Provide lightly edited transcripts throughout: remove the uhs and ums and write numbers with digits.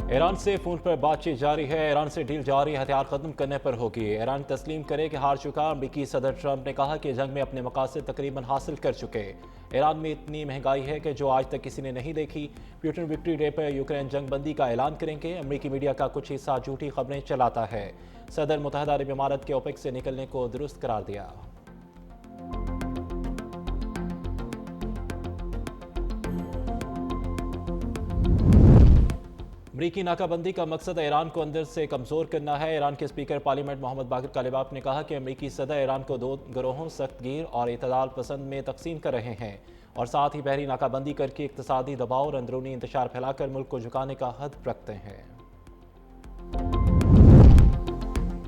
ایران سے فون پر بات چیت جاری ہے۔ ایران سے ڈیل جاری ہتھیار ختم کرنے پر ہوگی۔ ایران تسلیم کرے کہ ہار چکا۔ امریکی صدر ٹرمپ نے کہا کہ جنگ میں اپنے مقاصد تقریباً حاصل کر چکے۔ ایران میں اتنی مہنگائی ہے کہ جو آج تک کسی نے نہیں دیکھی۔ پیوٹن وکٹری ڈے پر یوکرین جنگ بندی کا اعلان کریں گے۔ امریکی میڈیا کا کچھ حصہ جھوٹی خبریں چلاتا ہے۔ صدر متحدہ عرب امارات کے اوپیک سے نکلنے کو درست قرار دیا۔ امریکی ناکہ بندی کا مقصد ایران کو اندر سے کمزور کرنا ہے۔ ایران کے اسپیکر پارلیمنٹ محمد باقر کالباف نے کہا کہ امریکی صدر ایران کو دو گروہوں سخت گیر اور اعتدال پسند میں تقسیم کر رہے ہیں اور ساتھ ہی بحری ناکہ بندی کر کے اقتصادی دباؤ اور اندرونی انتشار پھیلا کر ملک کو جھکانے کا ہدف رکھتے ہیں۔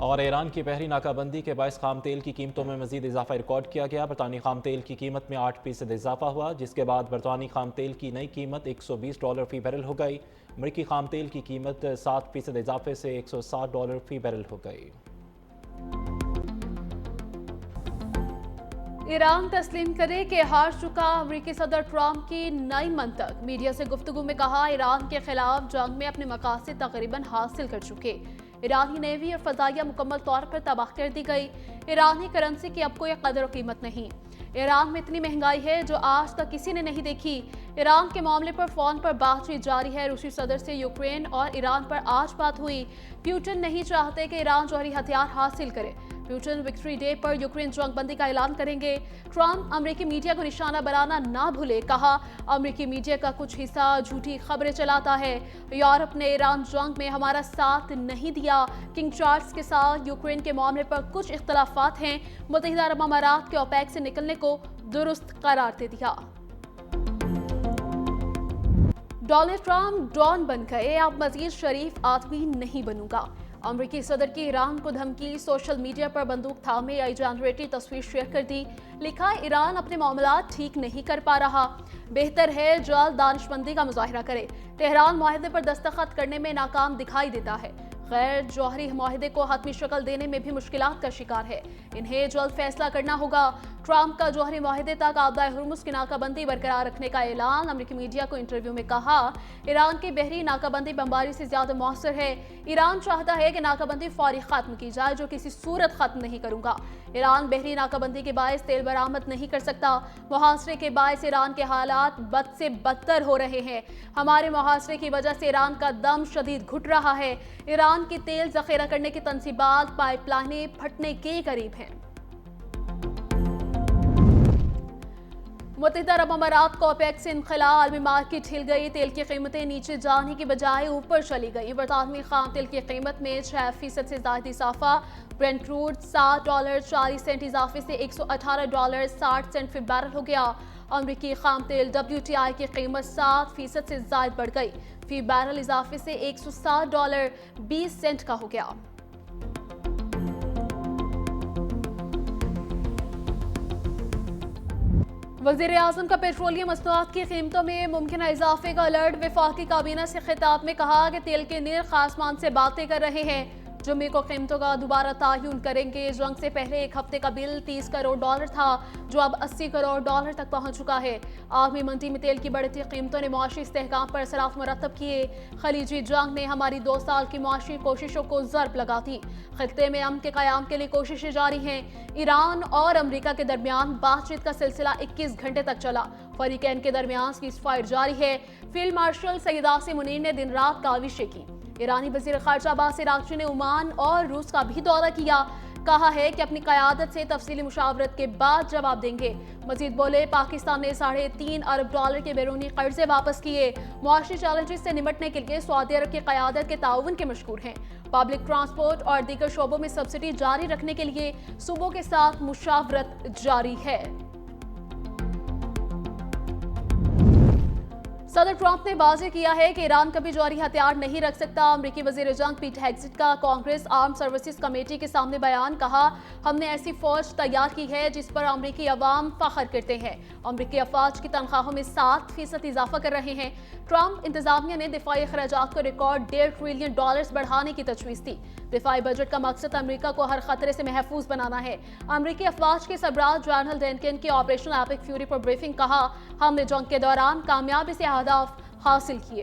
اور ایران کی بحری ناکہ بندی کے باعث خام تیل کی قیمتوں میں مزید اضافہ ریکارڈ کیا گیا۔ برطانوی خام تیل کی قیمت میں 8% اضافہ ہوا، جس کے بعد برطانوی خام تیل کی نئی قیمت $120 فی بیرل ہو گئی۔ امریکی خام تیل کی قیمت 7% اضافے سے $160 فی بیرل ہو گئی۔ ایران تسلیم کرے کہ ہار چکا۔ امریکی صدر ٹرمپ کی نئی منطق۔ میڈیا سے گفتگو میں کہا ایران کے خلاف جنگ میں اپنے مقاصد تقریباً حاصل کر چکے۔ ایرانی نیوی اور فضائیہ مکمل طور پر تباہ کر دی گئی۔ ایرانی کرنسی کی اب کوئی قدر و قیمت نہیں۔ ایران میں اتنی مہنگائی ہے جو آج تک کسی نے نہیں دیکھی۔ ایران کے معاملے پر فون پر بات چیت جاری ہے۔ روسی صدر سے یوکرین اور ایران پر آج بات ہوئی۔ پیوٹن نہیں چاہتے کہ ایران جوہری ہتھیار حاصل کرے۔ پیوٹن وکٹری ڈے پر یوکرین جنگ بندی کا اعلان کریں گے۔ ٹرمپ امریکی میڈیا کو نشانہ بنانا نہ بھولے۔ کہا امریکی میڈیا کا کچھ حصہ جھوٹی خبریں چلاتا ہے۔ یورپ نے ایران جنگ میں ہمارا ساتھ نہیں دیا۔ کنگ چارلس کے ساتھ یوکرین کے معاملے پر کچھ اختلافات ہیں۔ متحدہ عرب امارات کے اوپیک سے نکلنے کو درست قرار دے دیا۔ ڈونلڈ ٹرمپ ڈان بن گئے، اب مزید شریف آدمی نہیں بنوں گا۔ امریکی صدر کی ایران کو دھمکی۔ سوشل میڈیا پر بندوق تھامے آئی جنریٹی تصویر شیئر کر دی۔ لکھا ایران اپنے معاملات ٹھیک نہیں کر پا رہا، بہتر ہے جلد دانش مندی کا مظاہرہ کرے۔ تہران معاہدے پر دستخط کرنے میں ناکام دکھائی دیتا ہے، غیر جوہری معاہدے کو حتمی شکل دینے میں بھی مشکلات کا شکار ہے، انہیں جلد فیصلہ کرنا ہوگا۔ ٹرمپ کا جوہری معاہدے تک آبدہ ہرمز کی ناکہ بندی برقرار رکھنے کا اعلان۔ امریکی میڈیا کو انٹرویو میں کہا ایران کی بحری ناکہ بندی بمباری سے زیادہ مؤثر ہے۔ ایران چاہتا ہے کہ ناکہ بندی فوری ختم کی جائے، جو کسی صورت ختم نہیں کروں گا۔ ایران بحری ناکہ بندی کے باعث تیل برآمد نہیں کر سکتا۔ محاصرے کے باعث ایران کے حالات بد سے بدتر ہو رہے ہیں۔ ہمارے محاصرے کی وجہ سے ایران کا دم شدید گھٹ رہا ہے۔ ایران کی تیل ذخیرہ کرنے کی تنصیبات پائپ لائنیں پھٹنے کے قریب ہیں۔ متحدہ عرب امارات کو اوپیک سے انخلا، عالمی مارکیٹ ہل گئی۔ تیل کی قیمتیں نیچے جانے کی بجائے اوپر چلی گئی۔ برطانوی خام تیل کی قیمت میں 6% سے زائد اضافہ۔ برنٹ کروڈ $7.40 اضافے سے $118.60 فی بیرل ہو گیا۔ امریکی خام تیل WTI کی قیمت 7% سے زائد بڑھ گئی، فی بیرل اضافے سے $160.20 کا ہو گیا۔ وزیر اعظم کا پیٹرولیم مصنوعات کی قیمتوں میں ممکنہ اضافے کا الرٹ۔ وفاقی کابینہ سے خطاب میں کہا کہ تیل کے نرخ آسمان سے باتیں کر رہے ہیں۔ جمعے کو قیمتوں کا دوبارہ تعین کریں گے۔ جنگ سے پہلے ایک ہفتے کا بل $30 کروڑ تھا، جو اب $80 کروڑ تک پہنچ چکا ہے۔ عالمی منڈی میں تیل کی بڑھتی قیمتوں نے معاشی استحکام پر اثرات مرتب کیے۔ خلیجی جنگ نے ہماری 2 سال کی معاشی کوششوں کو ضرب لگا دی۔ خطے میں امن کے قیام کے لیے کوششیں جاری ہیں۔ ایران اور امریکہ کے درمیان بات چیت کا سلسلہ 21 گھنٹے تک چلا۔ فریقین کے درمیان سیز فائر جاری ہے۔ فیلڈ مارشل سید عاصم منیر نے دن رات کاوشیں کی۔ ایرانی وزیر خارجہ عباس عراقچی نے عمان اور روس کا بھی دورہ کیا۔ کہا ہے کہ اپنی قیادت سے تفصیلی مشاورت کے بعد جواب دیں گے۔ مزید بولے پاکستان نے $3.5 ارب کے بیرونی قرضے واپس کیے۔ معاشی چیلنجز سے نمٹنے کے لیے سعودی عرب کی قیادت کے تعاون کے مشکور ہیں۔ پبلک ٹرانسپورٹ اور دیگر شعبوں میں سبسڈی جاری رکھنے کے لیے صوبوں کے ساتھ مشاورت جاری ہے۔ صدر ٹرمپ نے واضح کیا ہے کہ ایران کبھی جوہری ہتھیار نہیں رکھ سکتا۔ امریکی وزیر جنگ پیٹ ہیگزٹ کا کانگریس آرم سروسز کمیٹی کے سامنے بیان۔ کہا ہم نے ایسی فوج تیار کی ہے جس پر امریکی عوام فخر کرتے ہیں۔ امریکی افواج کی تنخواہوں میں 7% اضافہ کر رہے ہیں۔ ٹرمپ انتظامیہ نے دفاعی اخراجات کو ریکارڈ $1.5 ٹریلین بڑھانے کی تجویز دی۔ دفاعی بجٹ کا مقصد امریکہ کو ہر خطرے سے محفوظ بنانا ہے۔ امریکی افواج کے سربراہ جنرل ڈینکن کی آپریشن ایپک فیوری پر بریفنگ۔ کہا ہم نے جنگ کے دوران کامیابی سے اہداف حاصل کیے۔